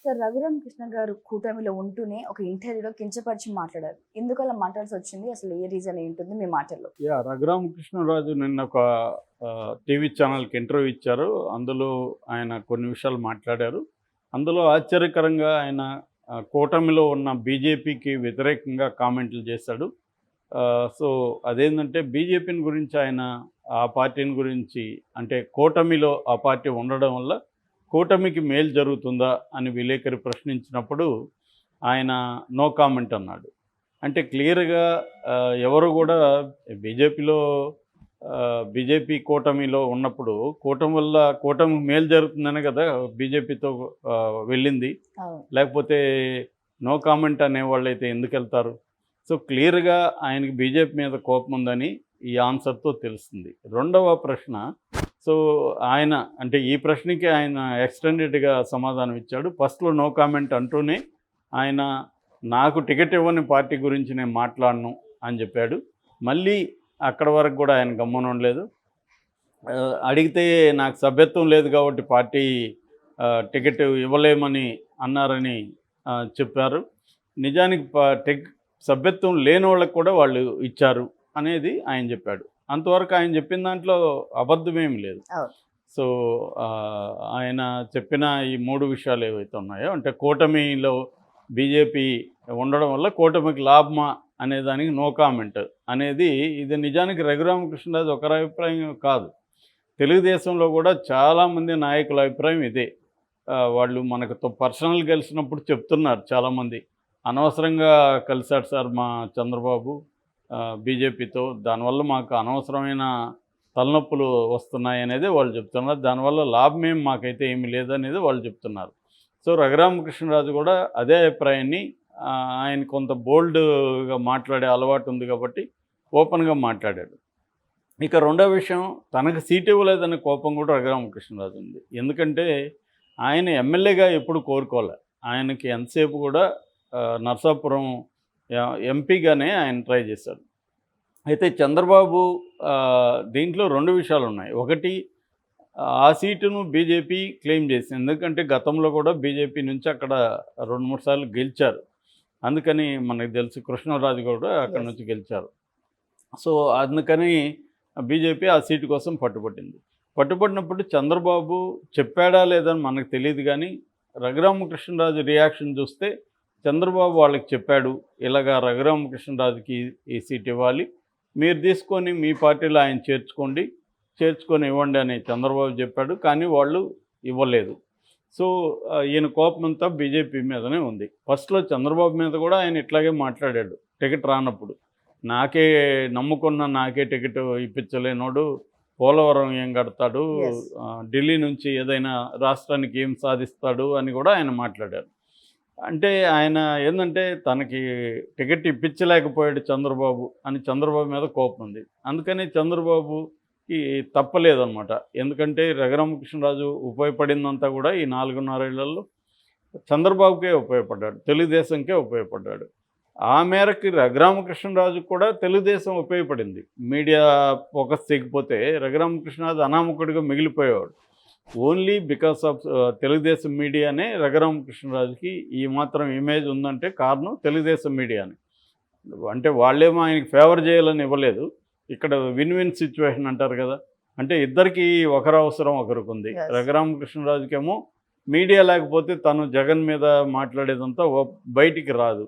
Sir, 'Raghurama Krishna' గారు కూటమిలో ఉంటూనే ఒక ఇంటర్వ్యూలో కించపరిచి మాట్లాడారు. ఎందుకలా మాట్లాడాల్సొచ్చింది? అసలు ఏ రీజన్ ఏంటుంది మీ మాటల్లో? రఘురామకృష్ణరాజు నిన్న ఒక టీవీ ఛానల్‌కి ఇంటర్వ్యూ ఇచ్చారు. అందులో ఆయన కొన్ని విషయాలు మాట్లాడారు. అందులో ఆశ్చర్యకరంగా ఆయన కూటమిలో ఉన్న బీజేపీకి వ్యతిరేకంగా కామెంట్లు చేశాడు. సో, అదేంటంటే బీజేపీని గురించి ఆయన ఆ పార్టీని గురించి అంటే కూటమిలో ఆ పార్టీ ఉండడం వల్ల కూటమికి మేలు జరుగుతుందా అని విలేకరి ప్రశ్నించినప్పుడు ఆయన నో కామెంట్ అన్నాడు. అంటే క్లియర్‌గా ఎవరు గూడా బీజేపీలో బీజేపీ కూటమిలో ఉన్నప్పుడు కూటమికి మేలు జరుగుతుందనే కదా బీజేపీతో వెళ్ళింది. అవును. లేకపోతే నో కామెంట్ అనేవాళ్ళైతే ఎందుకెళ్తారు? సో, క్లియర్‌గా ఆయనకి బీజేపీ మీద కోపం ఉందని ఈ ఆన్సర్‌తో తెలుస్తుంది. రెండవ ప్రశ్న, సో, ఆయన అంటే ఈ ప్రశ్నకి ఆయన ఎక్స్‌టెండెడ్‌గా సమాధానం ఇచ్చాడు. ఫస్ట్‌లో నో కామెంట్ అంటూనే ఆయన నాకు టికెట్ ఇవ్వని పార్టీ గురించి నేను మాట్లాడను అని చెప్పాడు. మళ్ళీ అక్కడి వరకు కూడా ఆయన గమ్మున ఉండలేదు. అడిగితే నాకు సభ్యత్వం లేదు కాబట్టి పార్టీ టికెట్ ఇవ్వలేమని అన్నారని చెప్పారు. నిజానికి సభ్యత్వం లేనోళ్ళకి కూడా వాళ్ళు ఇచ్చారు అనేది ఆయన చెప్పాడు. అంతవరకు ఆయన చెప్పిన దాంట్లో అబద్ధమేమి లేదు. అవును. సో, ఆయన చెప్పిన ఈ 3 విషయాలు ఏవైతే ఉన్నాయో అంటే కూటమిలో బీజేపీ ఉండడం వల్ల కూటమికి లాభమా అనే దానికి నో కామెంట్ అనేది ఇది నిజానికి రఘురామకృష్ణరాజు ఒకరి అభిప్రాయం కాదు. తెలుగుదేశంలో కూడా చాలామంది నాయకుల అభిప్రాయం ఇదే. వాళ్ళు మనకు పర్సనల్ కలిసినప్పుడు చెప్తున్నారు చాలామంది. అనవసరంగా కలిసాడు సార్ మా చంద్రబాబు బీజేపీతో. దానివల్ల మాకు అనవసరమైన తలనొప్పులు వస్తున్నాయనేదే వాళ్ళు చెప్తున్నారు. దానివల్ల లాభమేం మాకైతే ఏమీ లేదనేది వాళ్ళు చెప్తున్నారు. సో, రఘురామకృష్ణరాజు కూడా అదే అభిప్రాయాన్ని ఆయన కొంత బోల్డ్‌గా మాట్లాడే అలవాటు ఉంది కాబట్టి ఓపెన్‌గా మాట్లాడాడు. ఇక రెండో విషయం, తనకు సీట్ ఇవ్వలేదనే కోపం కూడా రఘురామకృష్ణరాజు ఉంది. ఎందుకంటే ఆయన ఎమ్మెల్యేగా ఎప్పుడు కోరుకోలే. ఆయనకి ఎంతసేపు కూడా నరసాపురం ఎంపీగానే ఆయన ట్రై చేశాడు. అయితే చంద్రబాబు దీంట్లో 2 విషయాలున్నాయి. ఒకటి, ఆ సీటును బీజేపీ క్లెయిమ్ చేసింది. ఎందుకంటే గతంలో కూడా బీజేపీ నుంచి అక్కడ 2, 3 సార్లు గెలిచారు. అందుకని మనకు తెలుసు కృష్ణరాజు కూడా అక్కడి నుంచి గెలిచారు. సో, అందుకని బీజేపీ ఆ సీటు కోసం పట్టుబట్టింది. పట్టుబట్టినప్పుడు చంద్రబాబు చెప్పాడా లేదని మనకు తెలీదు కానీ రఘురామకృష్ణరాజు రియాక్షన్ చూస్తే చంద్రబాబు వాళ్ళకి చెప్పాడు, ఇలాగా రఘురామకృష్ణరాజుకి ఈ సీట్ ఇవ్వాలి, మీరు తీసుకొని మీ పార్టీలో ఆయన చేర్చుకొని ఇవ్వండి అని చంద్రబాబు చెప్పాడు. కానీ వాళ్ళు ఇవ్వలేదు. సో, ఈయన కోపమంతా బీజేపీ మీదనే ఉంది. ఫస్ట్‌లో చంద్రబాబు మీద కూడా ఆయన ఇట్లాగే మాట్లాడాడు టికెట్ రానప్పుడు. నాకే టికెట్ ఇప్పించలేనోడు పోలవరం ఏం కడతాడు, యెస్. ఢిల్లీ నుంచి ఏదైనా రాష్ట్రానికి ఏం సాధిస్తాడు అని కూడా ఆయన మాట్లాడారు. అంటే ఆయన ఏందంటే తనకి టికెట్ ఇప్పించలేకపోయాడు చంద్రబాబు అని చంద్రబాబు మీద కోపం ఉంది. అందుకని చంద్రబాబుకి తప్పలేదనమాట. ఎందుకంటే రఘురామకృష్ణరాజు ఉపయోగపడిందంతా కూడా ఈ 4.5 ఏళ్లలో చంద్రబాబుకే ఉపయోగపడ్డాడు, తెలుగుదేశంకే ఉపయోగపడ్డాడు. ఆ మేరకి రఘురామకృష్ణరాజు కూడా తెలుగుదేశం ఉపయోగపడింది. మీడియా ఫోకస్ చేయకపోతే రఘురామకృష్ణరాజు అనామకుడిగా మిగిలిపోయేవాడు. ఓన్లీ బికాస్ ఆఫ్ తెలుగుదేశం మీడియానే రఘురామకృష్ణరాజుకి ఈ మాత్రం ఇమేజ్ ఉందంటే కారణం తెలుగుదేశం మీడియానే. అంటే వాళ్ళేమో ఆయనకి ఫేవర్ చేయాలని ఇవ్వలేదు. ఇక్కడ విన్ విన్ సిచ్యువేషన్ అంటారు కదా. అంటే ఇద్దరికీ ఒకరి అవసరం ఒకరికుంది. యెస్. రఘురామకృష్ణరాజుకేమో మీడియా లేకపోతే తను జగన్ మీద మాట్లాడేదంతా బయటికి రాదు.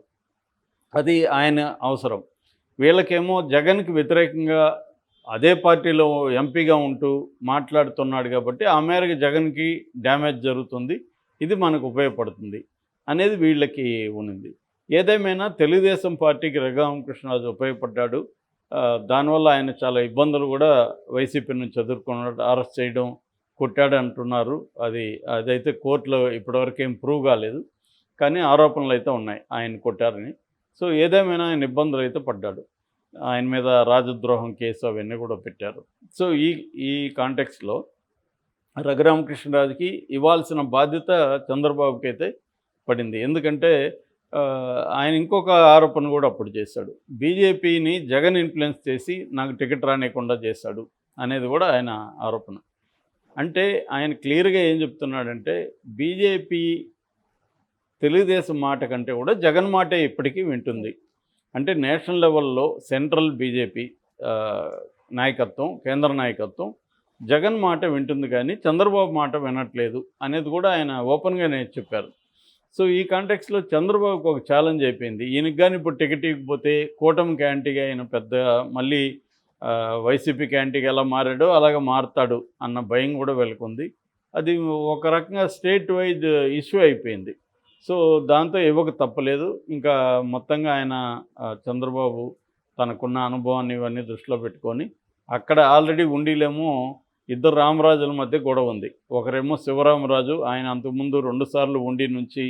అది ఆయన అవసరం. వీళ్ళకేమో జగన్‌కి వ్యతిరేకంగా అదే పార్టీలో ఎంపీగా ఉంటూ మాట్లాడుతున్నాడు కాబట్టి ఆ మేరకు జగన్‌కి డ్యామేజ్ జరుగుతుంది, ఇది మనకు ఉపయోగపడుతుంది అనేది వీళ్ళకి ఉన్నింది. ఏదేమైనా తెలుగుదేశం పార్టీకి రఘురామకృష్ణరాజు ఉపయోగపడ్డాడు. దానివల్ల ఆయన చాలా ఇబ్బందులు కూడా వైసీపీ నుంచి ఎదుర్కొన్నాడు. అరెస్ట్ చేయడం, కొట్టాడు అంటున్నారు. అదైతే కోర్టులో ఇప్పటివరకు ఏం ప్రూవ్ కాలేదు. కానీ ఆరోపణలు అయితే ఉన్నాయి ఆయన కొట్టారని. సో, ఏదేమైనా ఆయన ఇబ్బందులు అయితే పడ్డాడు. ఆయన మీద రాజద్రోహం కేసు అవన్నీ కూడా పెట్టారు. సో, ఈ కాంటెక్స్‌లో రఘురామకృష్ణరాజుకి ఇవ్వాల్సిన బాధ్యత చంద్రబాబుకి అయితే పడింది. ఎందుకంటే ఆయన ఇంకొక ఆరోపణ కూడా అప్పుడు చేశాడు. బీజేపీని జగన్ ఇన్ఫ్లుయెన్స్ చేసి నాకు టికెట్ రానియకుండా చేశాడు అనేది కూడా ఆయన ఆరోపణ. అంటే ఆయన క్లియర్‌గా ఏం చెప్తున్నాడంటే బీజేపీ తెలుగుదేశం మాట కంటే కూడా జగన్ మాటే ఇప్పటికీ వింటుంది. అంటే నేషనల్ లెవెల్లో సెంట్రల్ బీజేపీ నాయకత్వం, కేంద్ర నాయకత్వం జగన్ మాట వింటుంది కానీ చంద్రబాబు మాట వినట్లేదు అనేది కూడా ఆయన ఓపెన్గానే చెప్పారు. సో ఈ కాంటెక్స్లో చంద్రబాబుకి ఒక ఛాలెంజ్ అయిపోయింది. ఈయనకి కానీ ఇప్పుడు టికెట్ ఇవ్వకపోతే కూటమికి యాంటీగా ఆయన పెద్ద మళ్ళీ వైసీపీకి యాంటీగా ఎలా మారాడో అలాగ మారుతాడు అన్న భయం కూడా వెలుకుంది. అది ఒక రకంగా స్టేట్ వైడ్ ఇష్యూ అయిపోయింది. సో దాంతో ఇవ్వక తప్పలేదు. ఇంకా మొత్తంగా ఆయన చంద్రబాబు తనకున్న అనుభవాన్ని ఇవన్నీ దృష్టిలో పెట్టుకొని అక్కడ ఆల్రెడీ ఉండిలేమో ఇద్దరు రామరాజుల మధ్య గొడవ ఉంది. ఒకరేమో శివరామరాజు, ఆయన అంతకుముందు 2 సార్లు ఉండి నుంచి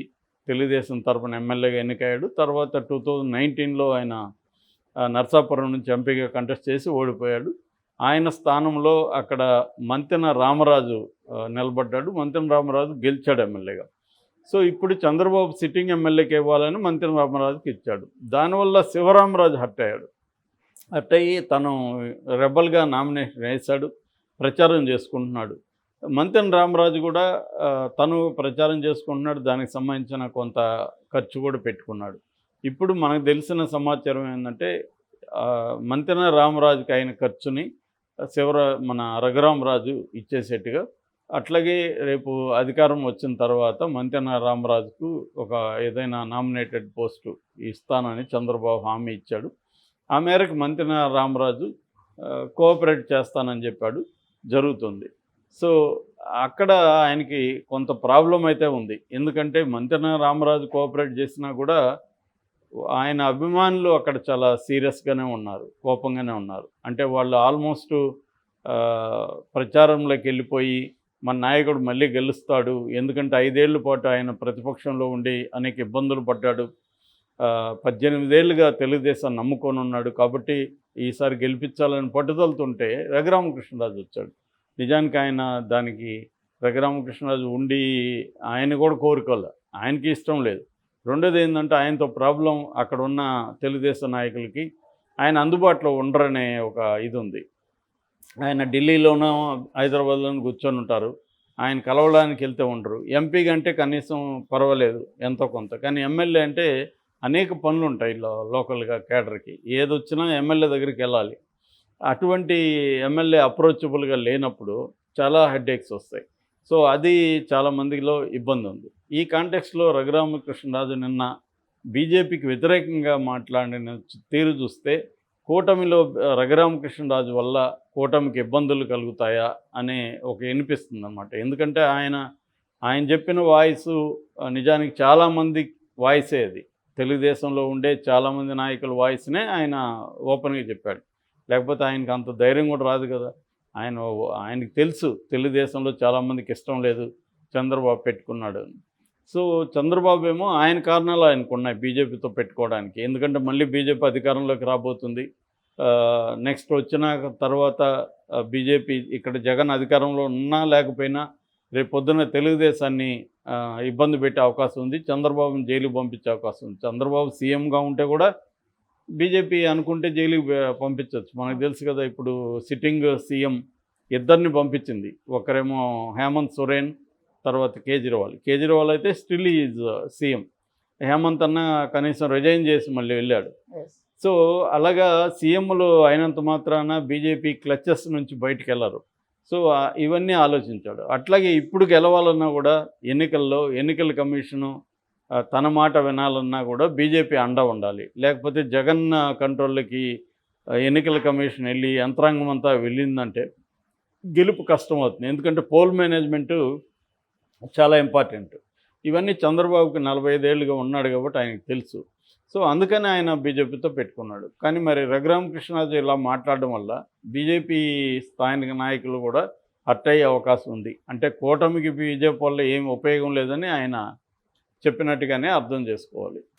తెలుగుదేశం తరపున ఎమ్మెల్యేగా ఎన్నికయ్యాడు. తర్వాత 2019లో ఆయన నర్సాపురం నుంచి ఎంపీగా కంటెస్ట్ చేసి ఓడిపోయాడు. ఆయన స్థానంలో అక్కడ మంతెన రామరాజు నిలబడ్డాడు. మంతెన రామరాజు గెలిచాడు ఎమ్మెల్యేగా. సో ఇప్పుడు చంద్రబాబు సిట్టింగ్ ఎమ్మెల్యేకి ఇవ్వాలని మంతెన రామరాజుకి ఇచ్చాడు. దానివల్ల శివరామరాజు హర్ట్ అయ్యాడు. హర్ట్ అయ్యి తను రెబల్గా నామినేషన్ వేశాడు, ప్రచారం చేసుకుంటున్నాడు. మంతెన రామరాజు కూడా తను ప్రచారం చేసుకుంటున్నాడు. దానికి సంబంధించిన కొంత ఖర్చు కూడా పెట్టుకున్నాడు. ఇప్పుడు మనకు తెలిసిన సమాచారం ఏంటంటే మంతెన రామరాజుకి అయిన ఖర్చుని మన రఘురామరాజు ఇచ్చేసేట్టుగా, అట్లాగే రేపు అధికారం వచ్చిన తర్వాత మంతెన రామరాజుకు ఒక ఏదైనా నామినేటెడ్ పోస్టు ఇస్తానని చంద్రబాబు హామీ ఇచ్చాడు. ఆ మేరకు మంతెన రామరాజు కోఆపరేట్ చేస్తానని చెప్పాడు. జరుగుతుంది. సో అక్కడ ఆయనకి కొంత ప్రాబ్లం అయితే ఉంది. ఎందుకంటే మంతెన రామరాజు కోఆపరేట్ చేసినా కూడా ఆయన అభిమానులు అక్కడ చాలా సీరియస్గానే ఉన్నారు, కోపంగానే ఉన్నారు. అంటే వాళ్ళు ఆల్మోస్ట్ ప్రచారంలోకి వెళ్ళిపోయి మన నాయకుడు మళ్ళీ గెలుస్తాడు, ఎందుకంటే 5 ఏళ్ల పాటు ఆయన ప్రతిపక్షంలో ఉండి అనేక ఇబ్బందులు పడ్డాడు, 18 ఏళ్ళుగా తెలుగుదేశాన్ని నమ్ముకొని ఉన్నాడు, కాబట్టి ఈసారి గెలిపించాలని పట్టుదలతుంటే రఘురామకృష్ణరాజు వచ్చాడు. నిజానికి ఆయన దానికి రఘురామకృష్ణరాజు ఉండి ఆయన కూడా కోరుకోలే, ఆయనకి ఇష్టం లేదు. రెండోది ఏంటంటే ఆయనతో ప్రాబ్లం అక్కడ ఉన్న తెలుగుదేశం నాయకులకి ఆయన అందుబాటులో ఉండరనే ఒక ఇది ఉంది. ఆయన ఢిల్లీలోనో హైదరాబాద్లోనూ కూర్చొని ఉంటారు, ఆయన కలవడానికి వెళ్తే ఉండరు. ఎంపీ కంటే కనీసం పర్వాలేదు ఎంతో కొంత, కానీ ఎమ్మెల్యే అంటే అనేక పనులు ఉంటాయి లోకల్గా కేడర్కి, ఏదొచ్చినా ఎమ్మెల్యే దగ్గరికి వెళ్ళాలి. అటువంటి ఎమ్మెల్యే అప్రోచబుల్గా లేనప్పుడు చాలా హెడ్ఏక్స్ వస్తాయి. సో అది చాలామందిలో ఇబ్బంది ఉంది. ఈ కాంటెక్స్లో రఘురామకృష్ణరాజు నిన్న బీజేపీకి వ్యతిరేకంగా మాట్లాడిన తీరు చూస్తే కూటమిలో రఘురామకృష్ణరాజు వల్ల కూటమికి ఇబ్బందులు కలుగుతాయా అనే ఒక వినిపిస్తుంది అన్నమాట. ఎందుకంటే ఆయన చెప్పిన వాయిసు నిజానికి చాలామంది వాయిసే అది, తెలుగుదేశంలో ఉండే చాలామంది నాయకుల వాయిస్నే ఆయన ఓపెన్గా చెప్పాడు. లేకపోతే ఆయనకు అంత ధైర్యం కూడా రాదు కదా. ఆయనకి తెలుసు తెలుగుదేశంలో చాలామందికి ఇష్టం లేదు చంద్రబాబు పెట్టుకున్నాడు అని. సో చంద్రబాబు ఏమో ఆయన కారణాలు ఆయనకు ఉన్నాయి బీజేపీతో పెట్టుకోవడానికి. ఎందుకంటే మళ్ళీ బీజేపీ అధికారంలోకి రాబోతుంది. నెక్స్ట్ వచ్చిన తర్వాత బీజేపీ ఇక్కడ జగన్ అధికారంలో ఉన్నా లేకపోయినా రేపు పొద్దున్న తెలుగుదేశాన్ని ఇబ్బంది పెట్టే అవకాశం ఉంది, చంద్రబాబుని జైలుకి పంపించే అవకాశం ఉంది. చంద్రబాబు సీఎంగా ఉంటే కూడా బీజేపీ అనుకుంటే జైలుకి పంపించవచ్చు. మనకు తెలుసు కదా, ఇప్పుడు సిట్టింగ్ సీఎం ఇద్దరిని పంపించింది. ఒకరేమో హేమంత్ సోరెన్, తర్వాత కేజ్రీవాల్ అయితే స్టిల్ ఈజ్ సీఎం. హేమంత్ అన్న కనీసం రిజైన్ చేసి మళ్ళీ వెళ్ళాడు. సో అలాగా సీఎంలు అయినంత మాత్రాన బీజేపీ క్లచెస్ నుంచి బయటికి వెళ్ళరు. సో ఇవన్నీ ఆలోచించాడు. అట్లాగే ఇప్పుడు గెలవాలన్నా కూడా ఎన్నికల కమిషను తన మాట వినాలన్నా కూడా బీజేపీ అండ ఉండాలి. లేకపోతే జగన్ కంట్రోల్కి ఎన్నికల కమిషన్ వెళ్ళి యంత్రాంగం అంతా వెళ్ళిందంటే గెలుపు కష్టమవుతుంది. ఎందుకంటే పోల్ మేనేజ్మెంటు చాలా ఇంపార్టెంట్. ఇవన్నీ చంద్రబాబుకి 45 ఏళ్ళుగా ఉన్నాడు కాబట్టి ఆయనకు తెలుసు. సో అందుకని ఆయన బీజేపీతో పెట్టుకున్నాడు. కానీ మరి రఘురామకృష్ణరాజు ఇలా మాట్లాడడం వల్ల బీజేపీ స్థానిక నాయకులు కూడా హర్ట్ అయ్యే అవకాశం ఉంది. అంటే కూటమికి బీజేపీ వల్ల ఏం ఉపయోగం లేదని ఆయన చెప్పినట్టుగానే అర్థం చేసుకోవాలి.